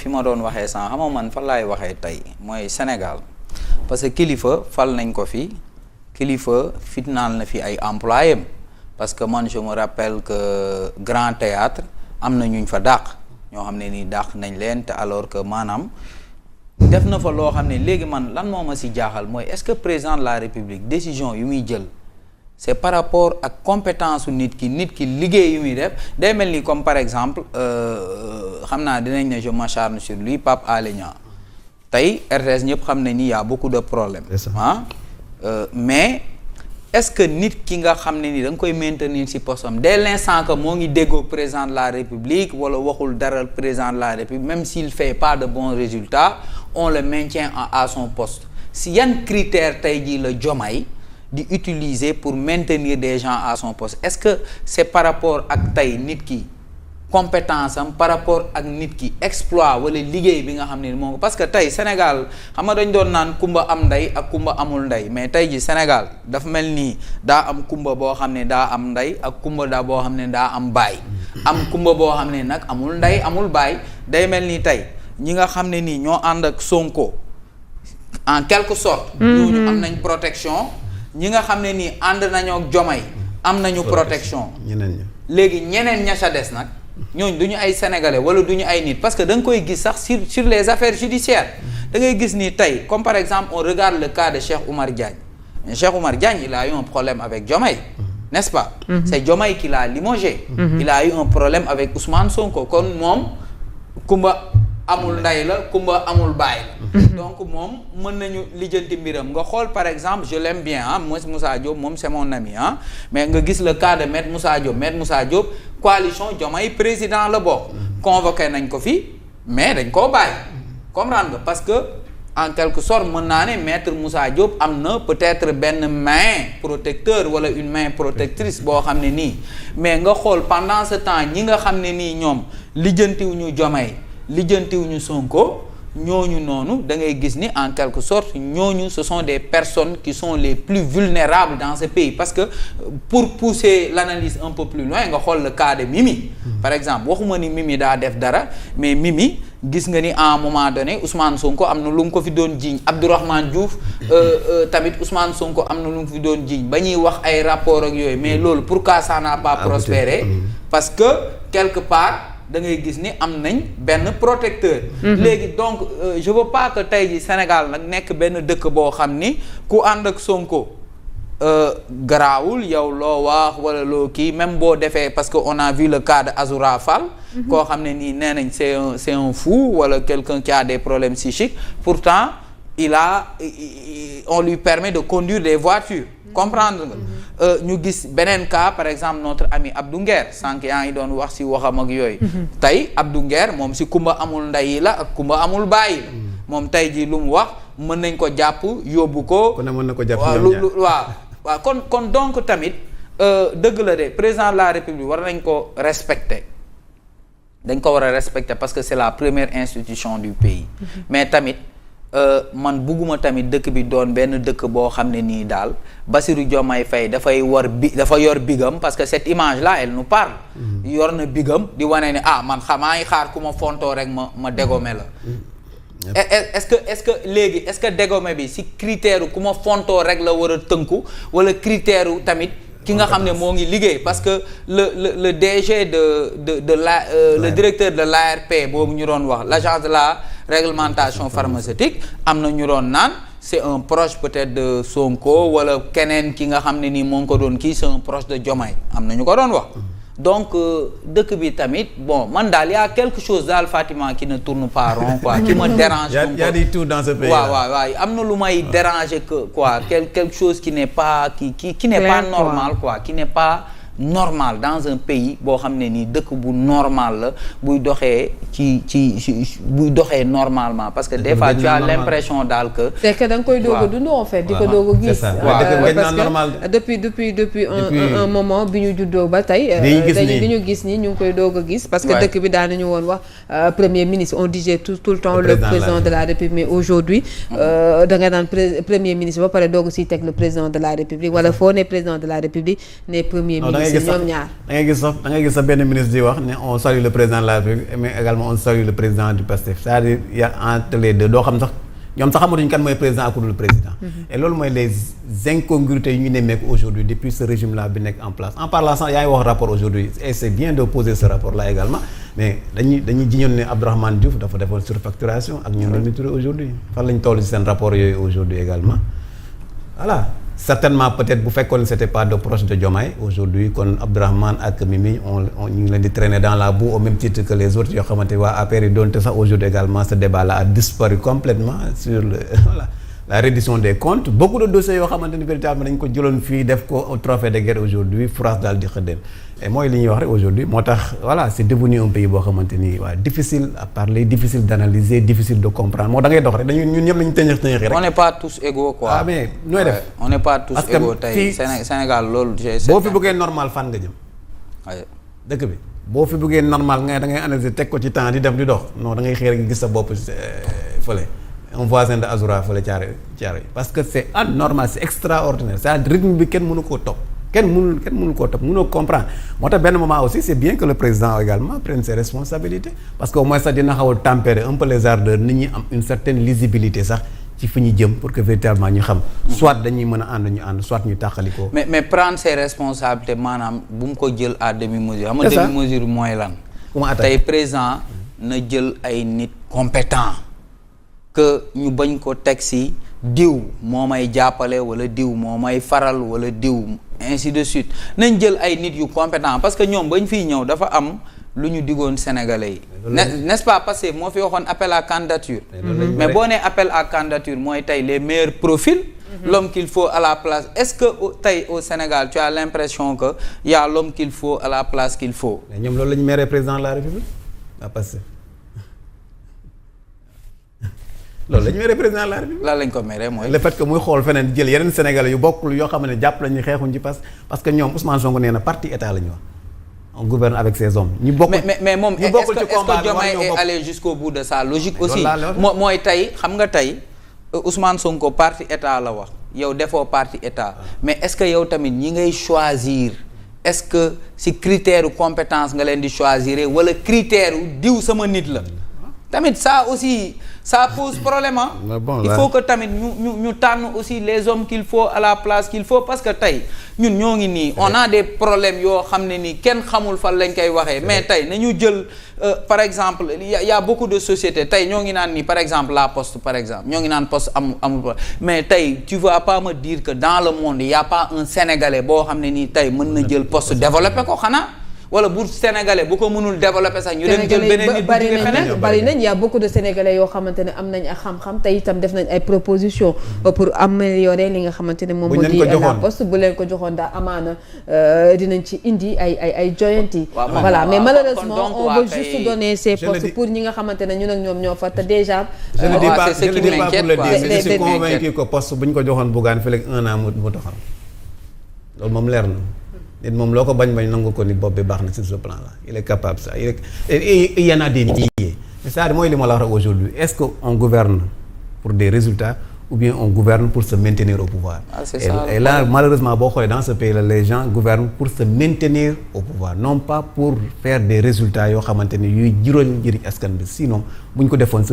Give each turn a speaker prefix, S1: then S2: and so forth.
S1: fi ma doon waxee sànq xam nga man fan laay waxee tey mooy Sénégal parce que kilifa fal nañ ko fi kilifa fitnaal na fi ay employés parce que man je me rappelle que Grand Théâtre am na ñuñ fa dàq ñoo xam ne nii dàq nañ leen te alors que maanaam def na fa loo xam ne léegi man lan moo ma si jaaxal mooy est-ce que président de la République décision yu muy jël c'est par rapport ak compétence su nit ki liggéey yu muy def day mel ni comme par exemple xam naa dinañ ne je m'acharne sur lui Pape Alé Niang tey RTS ñëpp xam ne ni y a beaucoup de problèmes mais est-ce que nit ki nga xam ne ni da nga koy maintenir ci postam dès l'instant que moo ngi déggoo président de la République wala waxul dara président de la République même s'il fait pas de bons résultats on le maintient à son poste si yan critère tey jii la Diomaye di utiliser pour maintenir des gens à son poste est-ce que c'est par rapport ak tey nit ki compétence am par rapport ak nit ki exploit wala liggéey bi nga xam ne moom parce que tey Sénégal xam nga dañ doon naan kumba am ndey ak kumba amul ndey mais tey ji Sénégal dafa mel nii daa am kumba boo xam ne daa am ndey ak kumba daa boo xam ne daa am baay am kumba boo xam ne nag amul ndey amul baay day mel ni tey ñi nga xam ne nii ñoo ànd ak Sonko en quelque sorte ñooñu am nañ protection ñi nga xam ne nii ànd nañoo ak Diomaye am nañu protection léegi ñeneen ña ca des nag ñooñu du ñu ay sénégalais wala du ñu ay nit parce que da nga koy gis sax sur les affaires judiciaires da ngay gis ni tey comme par exemple on regarde le cas de Cheikh Oumar Diagne mais Cheikh Oumar Diagne il a eu un problème avec Diomaye n'est-ce pas c'est Diomaye qui l'a limogé il a eu un problème avec Ousmane Sonko kon moom kumba amul nday la kumba amul baay la donc moom mën nañu lijjanti mbiram nga xool par exemple je l'aime bien Moussa Diop moom c'est mon ami mais nga gis le cas de Maître Moussa Diop coalition Diomaye président la bokk convoqué nañ ko fi mais dañ koo bàyyi comprendre nga parce que en quelque sorte mën naa ne Maître Moussa Diop am na peut-être benn main protecteur wala une main protectrice boo xam ne nii mais nga xool pendant ce temps ñi nga xam ne nii ñoom lijjantiwuñu Diomaye lijjantiwuñu Sonko ñooñu noonu da ngay gis ni en quelque sorte ñooñu ce sont des personnes qui sont les plus vulnérables dans ce pays parce que pour pousser l'analyse un peu plus loin nga xool le cas de Mimi par exemple waxuma ni Mimi daa def dara mais Mimi gis nga ni à un moment donné Ousmane Sonko am na lu mu ko fi doon jiiñ Abdourahmane Diouf tamit Ousmane Sonko am na lu mu fi doon jiiñ ba ñuy wax ay rapport ak yooyu mais loolu pourquoi ça n'a pas prospéré parce que quelque part da ngay gis ni am nañ benn protecteur léegi donc je veux pas que tey ji Sénégal nag nekk benn dëkk boo xam ni ku ànd ak Sonko garaawul yow loo wax wala loo kii même boo defee parce que on a vu le cas de Azoura Fall koo xam ne nii nee nañ c'est un fou wala quelqu'un qui a des problèmes psychiques pourtant on lui permet de conduire des voitures comprendre nga ñu gis beneen cas par exemple notre ami Abdou Nguer sànq yaa ngi doon wax ci waxam ak yooyu tey Abdou Nguer moom ci kumba amul ndey la ak kumba amul bàyyi la moom tey ji lu mu wax mën nañ ko jàpp yóbbu ko
S2: mën na ko jàpp
S1: waaw kon donc tamit dëgg la de président de la République war nañ ko respecter dañ ko war a respecter parce que c'est la première institution du pays mais tamit man bugguma tamit dëkk bi doon benn dëkk boo xam ne nii daal Bassirou Diomaye Faye dafa yor bigam parce que cette image là elle nous parle yor na bigam di wane ne man maa ngi xaar ku ma fontoo rek ma dégommer la est-ce que léegi est-ce que dégommer bi si critère ku ma fontoo rek la war a tënku wala critère tamit ki nga xam ne moo ngi liggéey parce que le DG le directeur de l'ARP boobu ñu doon wax l'agence de la réglementation pharmaceutique am na ñu doon naan c'est un proche peut-être de Sonko wala keneen ki nga xam ne nii moo ngi ko doon kii c'est un proche de Diomaye am na ñu ko doon wax donc dëkk bi tamit bon man daal y a quelque chose daal Fatima qui ne tourne pas rond quoi qui me dérange
S2: y a du tout dans ce pays
S1: waaw am na lu may déranger que quoi quelque chose qui n'est pas qui n'est pas normal quoi qui n'est pas normal dans un pays boo xam ne nii dëkk bu normal la buy doxee buy doxee normalement parce que des fois tu as l'impression daal que
S3: c'est que da nga koy doog a dund en fait di ko doog a gis parce que depuis un moment bi ñu juddoo ba tey li ñu gis ni ñu ngi koy doog a gis parce que dëkk bi daan nañu woon wax premier ministre on disait tout le temps le président de la République mais aujourd'hui da nga naan premier ministre ba pare doog si teg le président de la République wala foo ne président de la République ne premier ministre ñoom ñaar.
S2: da ngay gis sax benn ministre di wax ne on salue le président de la République mais également on salue le président du PASTEF c'est-à-dire il y a entre les deux doo xam sax ñoom sax xamatuñu kan mooy président ak ku dul président. et loolu mooy les incongruités yu ñu nemmeeku aujourd'hui depuis ce régime là bi nekk en place en parlant sax yaa ngi wax rapport aujourd'hui et c'est bien de poser ce rapport là également mais dañuy jiñoon ne Abdourahmane Diouf dafa defoon surfacturation ak ñun Mimi Touré aujourd'hui fan lañ toll ci seen rapport yooyu aujourd'hui également voilà. certainement peut-être bu fekkoon c'était pas de proche de Diomaye aujourd'hui kon Abdourahmane ak Mimi on ñu ngi leen di traîner dans la boue au même titre que les autres yoo xamante waa APR yi doonte sax aujourd'hui également ce débat là a disparu complètement sur la reddition des comptes beaucoup de dossiers yoo xamante ni véritablement dañ ko jëloon fii def ko au trophée de guerre aujourd'hui France daal di xëddeen et mooy li ñuy wax rek aujourd'hui moo tax voilà c'est devenu un pays boo xamante ni waa difficile à parler difficile d'analyser difficile de comprendre moo da ngay dox rek dañu ñun ñëpp lañu tëñëx rek.
S1: on n'est pas tous égaux quoi.
S2: ah mais nooy def
S1: on n'est pas tous égaux tey Sénégal loolu.
S2: boo fi bëggee normal fan nga jëm.
S1: waaye
S2: dëkk bi boo fi bëggee normal nga da ngay analyser teg ko ci temps di def di dox non da ngay xëy rek gis sa bopp fële. un voisin de Azoura fële caare parce que c'est anormal c'est extraordinaire c'est-à-dire rythme bi kenn mënu koo topp kenn mënul koo topp mënoo comprendre moo tax benn moment aussi c'est bien que le président également prenne ses responsabilités parce que au moins sax dina xaw a tempérer un peu les ardeurs nit ñi am une certaine lisibilité sax ci fi ñu jëm pour que véritablement ñu xam soit dañuy mën a ànd ñu ànd soit ñu tàqalikoo
S1: mais prendre ses responsabilités maanaam bu mu ko jël à demi-mesure xam nga demi-mesure mooy lan tey président na jël ay nit compétents que ñu bañ ko teg ci diw moo may jàppale wala diw moo may faral wala diw ainsi de suite nañ jël ay nit yu compétent parce que ñoom bañ fiy ñëw dafa am lu ñu digoon sénégalais yi n'est-ce pas parce que moo fi waxoon appel à candidature mais boo nee appel à candidature mooy tey les meilleurs profils l'homme qu'il faut à la place est-ce que tey au Sénégal tu as l'impression que y a l'homme qu'il faut à la place qu'il faut
S2: ñoom loolu la ñu meeree président de la République parce que loolu la ñu mere président de la République.
S1: lan lañ ko mere mooy.
S2: le fait que muy xool feneen jël yeneen Sénégalais yu bokkul yoo xam ne jàpp nañu xeexuñ ci parce que ñoom Ousmane Sonko nee na parti état la ñu wax on gouverne avec ses hommes. ñu bokkul
S1: mais moom est-ce que Diomaye est allé jusqu'au bout de sa logique aussi mooy tey xam nga tey Ousmane Sonko parti état la wax yow defoo parti état mais est-ce que yow tamit ñi ngay choisir est-ce que si critère compétence nga leen di choisir wala critère diw sama nit la tamit ça aussi ça pose problème il faut que tamit ñu tànn aussi les hommes qu'il faut à la place qu'il faut parce que tey ñun ñoo ngi nii on a des problèmes yoo xam ne nii kenn xamul fan lañ koy waxee mais tey nañu jël par exemple y a beaucoup de sociétés tey ñoo ngi naan nii par exemple la poste par exemple ñoo ngi naan poste amul mais tey tu vas pas me dire que dans le monde y a pas un Sénégalais boo xam ne nii tey mën na jël poste développer ko xanaa wala bu Sénégalais bu ko mënul développer sax ñu dem jël beneen nit
S3: bari nañ y a beaucoup de Sénégalais yoo xamante ne am nañ ak xam-xam te itam def nañ ay propositions pour améliorer li nga xamante ne moom moo di la poste bu leen ko joxoon daa amaana dinañ ci indi ay joyanti voilà mais malheureusement on veut juste donner ces postes pour ñi nga xamante ne ñun ak ñoom ñoo fa te déjà
S2: je ne dis pas pour le dire je suis convaincu que poste bu ñu ko joxoon Bougane fii léegi 1 an mu taxaw loolu moom leer na nit moom loo ko bañ nangu ko ni bopp bi baax na sur ce plan là il est capable ça il y en a des milliers mais c'est-à-dire mooy li ma la wax aujourd'hui est-ce que on gouverne pour des résultats ou bien on gouverne pour se maintenir au pouvoir et là malheureusement boo xoolee dans ce pays là les gens gouvernent pour se maintenir au pouvoir non pas pour faire des résultats yoo xamante ni yuy juróom njëriñ askan bi sinon bu ñu ko defoon